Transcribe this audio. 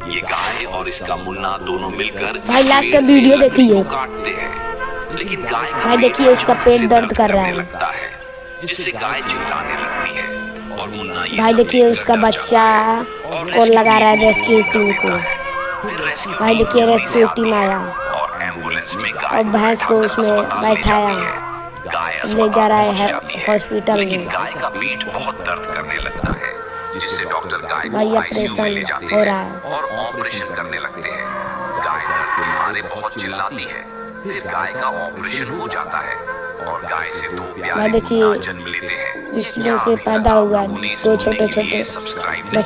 ये गाय और इसका मुन्ना दोनों मिलकर भाई लास्ट का वीडियो देखिए काटते हैं, लेकिन गाय भाई, देखिए उसका पेट दर्द कर रहा है लगता है, जिससे गाय चिल्लाने लगती है और मुन्ना ये भाई। देखिए उसका बच्चा को लगा रहा है रेस्क्यू टीम को। भाई देखिए रेस्क्यू टीम आया और एम्बुलेंस में और भैंस को उसमें बैठाया, ले जा रहा है हॉस्पिटल में। गाय का पेट बहुत दर्द करने लगता है, जिससे डॉक्टर गाय भाई को आईसीयू में ले ऑपरेशन जाते हो हैं रहा है। और ऑपरेशन करने लगते हैं। गाय दर्द के मारे बहुत चिल्लाती है, फिर गाय का ऑपरेशन हो जाता है और गाय से दो प्यारे देखिए जन्म लेते हैं। इसमें से पैदा हुआ 2 छोटे छोटे बच्चे।